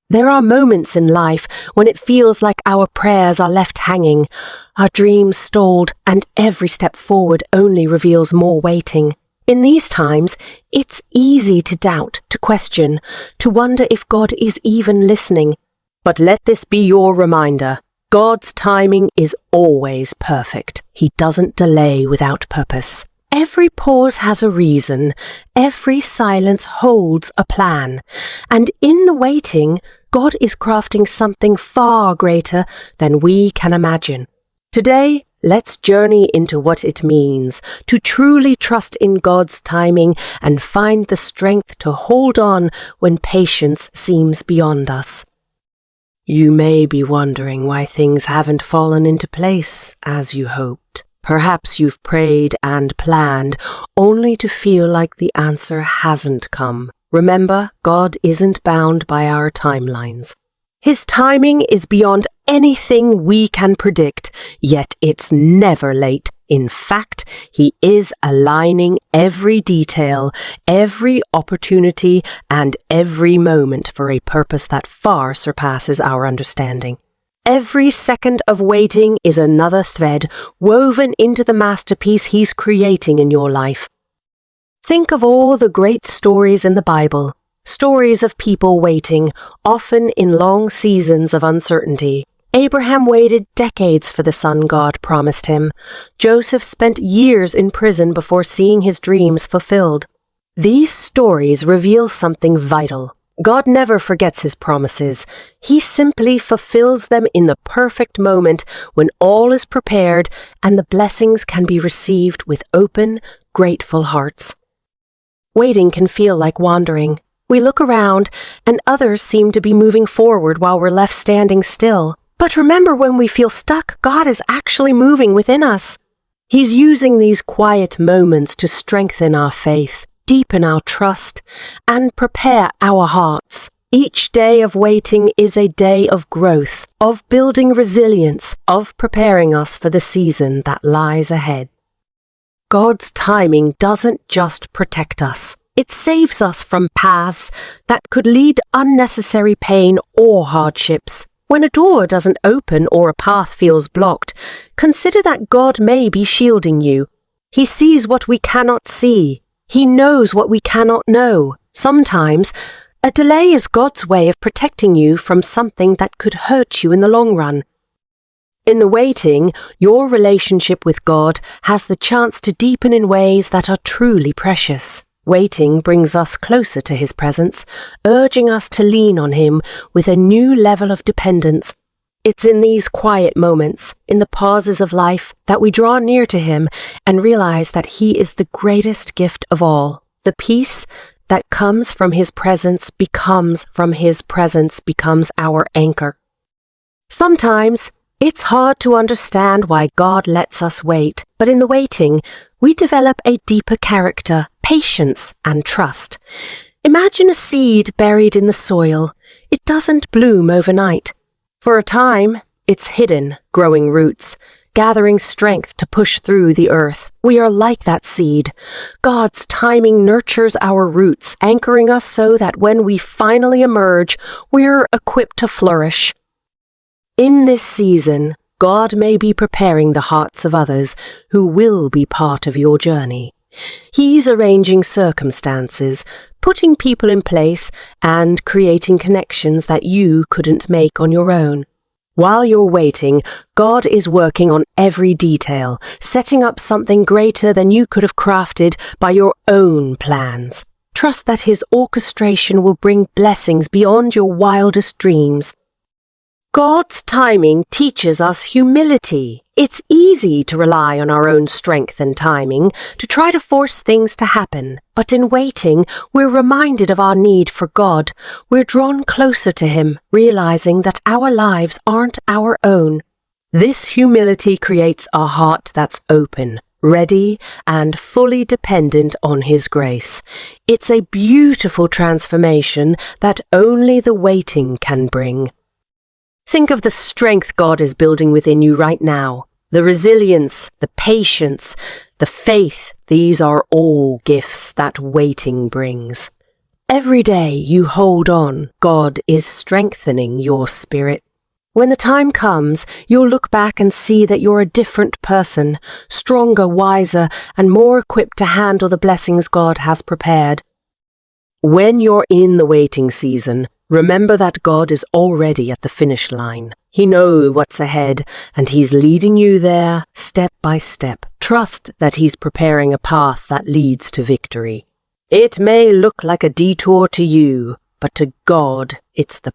There are moments in life when it feels like our prayers are left hanging, our dreams stalled, and every step forward only reveals more waiting. In these times, it's easy to doubt, to question, to wonder if God is even listening. But let this be your reminder. God's timing is always perfect. He doesn't delay without purpose. Every pause has a reason. Every silence holds a plan. And in the waiting, God is crafting something far greater than we can imagine. Today, let's journey into what it means to truly trust in God's timing and find the strength to hold on when patience seems beyond us. You may be wondering why things haven't fallen into place as you hoped. Perhaps you've prayed and planned, only to feel like the answer hasn't come. Remember, God isn't bound by our timelines. His timing is beyond anything we can predict, yet it's never late. In fact, He is aligning every detail, every opportunity, and every moment for a purpose that far surpasses our understanding. Every second of waiting is another thread woven into the masterpiece He's creating in your life. Think of all the great stories in the Bible, stories of people waiting, often in long seasons of uncertainty. Abraham waited decades for the son God promised him. Joseph spent years in prison before seeing his dreams fulfilled. These stories reveal something vital. God never forgets His promises. He simply fulfills them in the perfect moment when all is prepared and the blessings can be received with open, grateful hearts. Waiting can feel like wandering. We look around and others seem to be moving forward while we're left standing still. But remember, when we feel stuck, God is actually moving within us. He's using these quiet moments to strengthen our faith, deepen our trust, and prepare our hearts. Each day of waiting is a day of growth, of building resilience, of preparing us for the season that lies ahead. God's timing doesn't just protect us. It saves us from paths that could lead unnecessary pain or hardships. When a door doesn't open or a path feels blocked, consider that God may be shielding you. He sees what we cannot see. He knows what we cannot know. Sometimes, a delay is God's way of protecting you from something that could hurt you in the long run. In the waiting, your relationship with God has the chance to deepen in ways that are truly precious. Waiting brings us closer to His presence, urging us to lean on Him with a new level of dependence. It's in these quiet moments, in the pauses of life, that we draw near to Him and realize that He is the greatest gift of all. The peace that comes from His presence becomes our anchor. Sometimes, it's hard to understand why God lets us wait, but in the waiting, we develop a deeper character, patience, and trust. Imagine a seed buried in the soil. It doesn't bloom overnight. For a time, it's hidden, growing roots, gathering strength to push through the earth. We are like that seed. God's timing nurtures our roots, anchoring us so that when we finally emerge, we're equipped to flourish. In this season, God may be preparing the hearts of others who will be part of your journey. He's arranging circumstances, putting people in place, and creating connections that you couldn't make on your own. While you're waiting, God is working on every detail, setting up something greater than you could have crafted by your own plans. Trust that His orchestration will bring blessings beyond your wildest dreams. God's timing teaches us humility. It's easy to rely on our own strength and timing, to try to force things to happen. But in waiting, we're reminded of our need for God. We're drawn closer to Him, realizing that our lives aren't our own. This humility creates a heart that's open, ready, and fully dependent on His grace. It's a beautiful transformation that only the waiting can bring. Think of the strength God is building within you right now. The resilience, the patience, the faith, these are all gifts that waiting brings. Every day you hold on, God is strengthening your spirit. When the time comes, you'll look back and see that you're a different person, stronger, wiser, and more equipped to handle the blessings God has prepared. When you're in the waiting season, remember that God is already at the finish line. He knows what's ahead, and He's leading you there step by step. Trust that He's preparing a path that leads to victory. It may look like a detour to you, but to God, it's the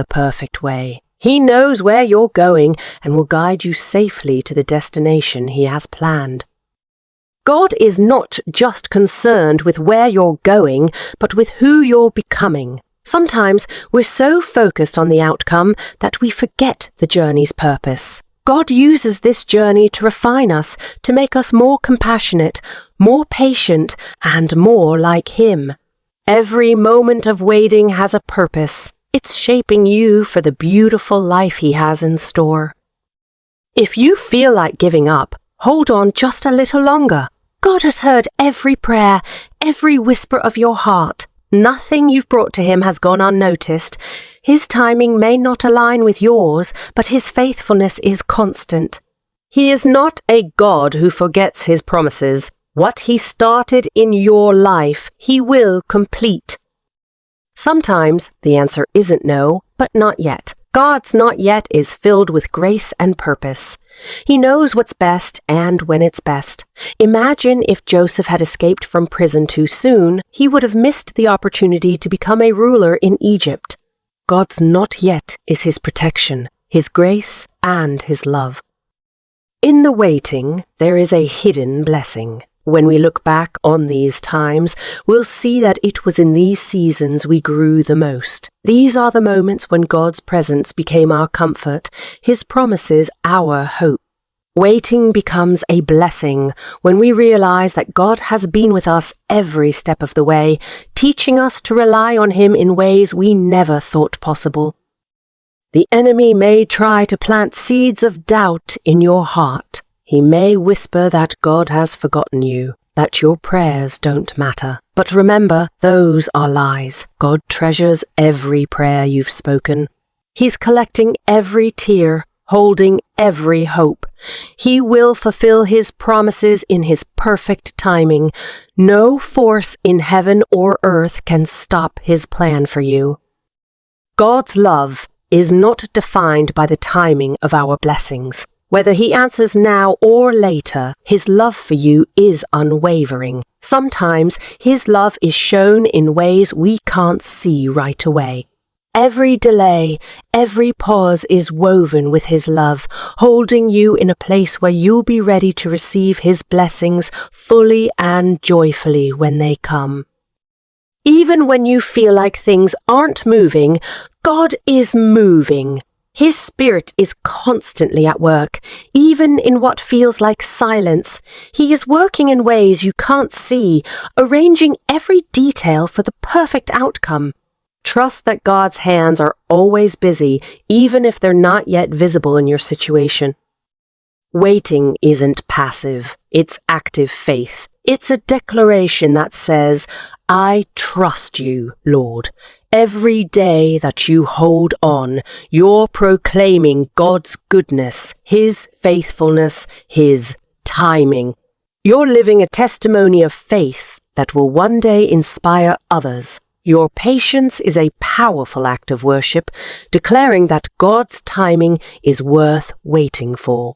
perfect way. He knows where you're going and will guide you safely to the destination He has planned. God is not just concerned with where you're going, but with who you're becoming. Sometimes we're so focused on the outcome that we forget the journey's purpose. God uses this journey to refine us, to make us more compassionate, more patient, and more like Him. Every moment of waiting has a purpose. It's shaping you for the beautiful life He has in store. If you feel like giving up, hold on just a little longer. God has heard every prayer, every whisper of your heart. Nothing you've brought to Him has gone unnoticed. His timing may not align with yours, but His faithfulness is constant. He is not a God who forgets His promises. What He started in your life, He will complete. Sometimes the answer isn't no, but not yet. God's not yet is filled with grace and purpose. He knows what's best and when it's best. Imagine if Joseph had escaped from prison too soon, he would have missed the opportunity to become a ruler in Egypt. God's not yet is His protection, His grace, and His love. In the waiting, there is a hidden blessing. When we look back on these times, we'll see that it was in these seasons we grew the most. These are the moments when God's presence became our comfort, His promises our hope. Waiting becomes a blessing when we realize that God has been with us every step of the way, teaching us to rely on Him in ways we never thought possible. The enemy may try to plant seeds of doubt in your heart. He may whisper that God has forgotten you, that your prayers don't matter. But remember, those are lies. God treasures every prayer you've spoken. He's collecting every tear, holding every hope. He will fulfill His promises in His perfect timing. No force in heaven or earth can stop His plan for you. God's love is not defined by the timing of our blessings. Whether He answers now or later, His love for you is unwavering. Sometimes His love is shown in ways we can't see right away. Every delay, every pause is woven with His love, holding you in a place where you'll be ready to receive His blessings fully and joyfully when they come. Even when you feel like things aren't moving, God is moving. His Spirit is constantly at work, even in what feels like silence. He is working in ways you can't see, arranging every detail for the perfect outcome. Trust that God's hands are always busy, even if they're not yet visible in your situation. Waiting isn't passive, it's active faith. It's a declaration that says, I trust you, Lord. Every day that you hold on, you're proclaiming God's goodness, His faithfulness, His timing. You're living a testimony of faith that will one day inspire others. Your patience is a powerful act of worship, declaring that God's timing is worth waiting for.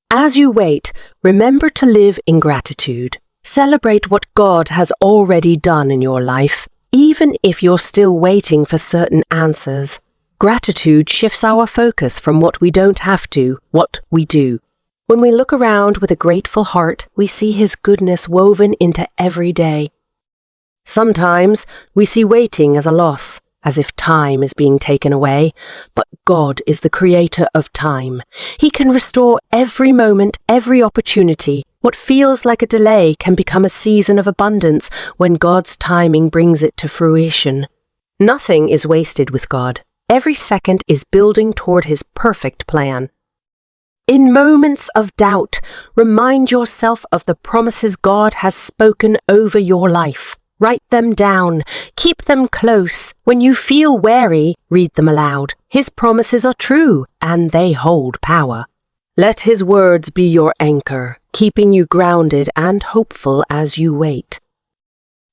As you wait, remember to live in gratitude. Celebrate what God has already done in your life. Even if you're still waiting for certain answers, gratitude shifts our focus from what we don't have to, what we do. When we look around with a grateful heart, we see His goodness woven into every day. Sometimes we see waiting as a loss, as if time is being taken away, but God is the creator of time. He can restore every moment, every opportunity. What feels like a delay can become a season of abundance when God's timing brings it to fruition. Nothing is wasted with God. Every second is building toward His perfect plan. In moments of doubt, remind yourself of the promises God has spoken over your life. Write them down. Keep them close. When you feel weary, read them aloud. His promises are true, and they hold power. Let his words be your anchor, keeping you grounded and hopeful as you wait.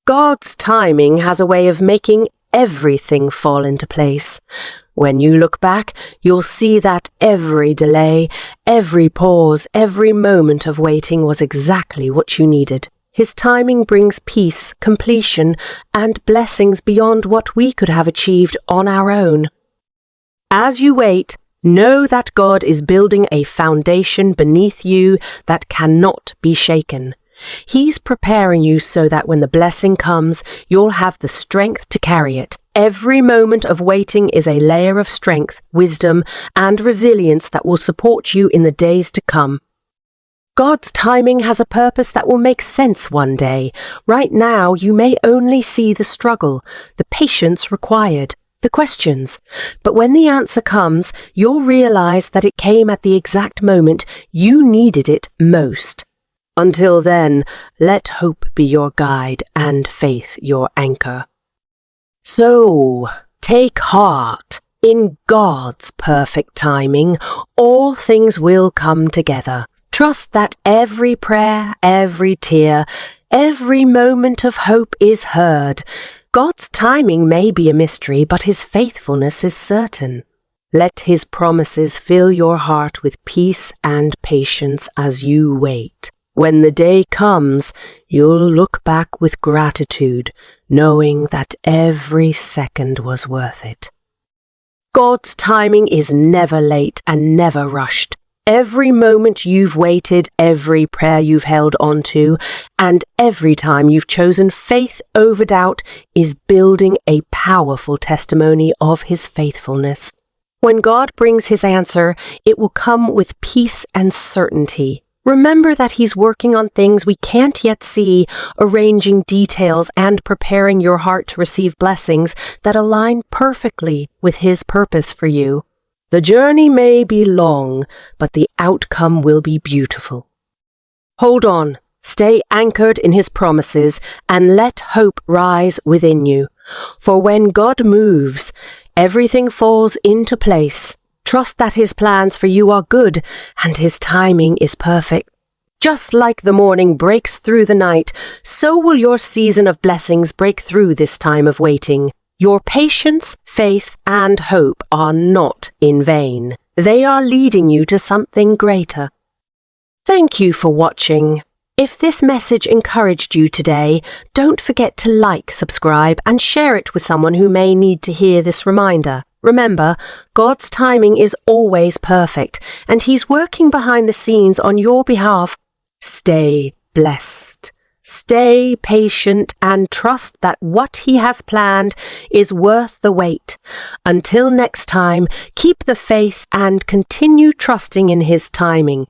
God's timing has a way of making everything fall into place. When you look back, you'll see that every delay, every pause, every moment of waiting was exactly what you needed. His timing brings peace, completion, and blessings beyond what we could have achieved on our own. As you wait, know that God is building a foundation beneath you that cannot be shaken. He's preparing you so that when the blessing comes, you'll have the strength to carry it. Every moment of waiting is a layer of strength, wisdom, and resilience that will support you in the days to come. God's timing has a purpose that will make sense one day. Right now, you may only see the struggle, the patience required, the questions. But when the answer comes, you'll realize that it came at the exact moment you needed it most. Until then, let hope be your guide and faith your anchor. So, take heart. In God's perfect timing, all things will come together. Trust that every prayer, every tear, every moment of hope is heard. God's timing may be a mystery, but his faithfulness is certain. Let his promises fill your heart with peace and patience as you wait. When the day comes, you'll look back with gratitude, knowing that every second was worth it. God's timing is never late and never rushed. Every moment you've waited, every prayer you've held on to, and every time you've chosen faith over doubt is building a powerful testimony of his faithfulness. When God brings his answer, it will come with peace and certainty. Remember that he's working on things we can't yet see, arranging details and preparing your heart to receive blessings that align perfectly with his purpose for you. The journey may be long, but the outcome will be beautiful. Hold on, stay anchored in his promises, and let hope rise within you. For when God moves, everything falls into place. Trust that his plans for you are good, and his timing is perfect. Just like the morning breaks through the night, so will your season of blessings break through this time of waiting. Your patience, faith, and hope are not in vain. They are leading you to something greater. Thank you for watching. If this message encouraged you today, don't forget to like, subscribe, and share it with someone who may need to hear this reminder. Remember, God's timing is always perfect, and he's working behind the scenes on your behalf. Stay blessed. Stay patient and trust that what he has planned is worth the wait. Until next time, keep the faith and continue trusting in his timing.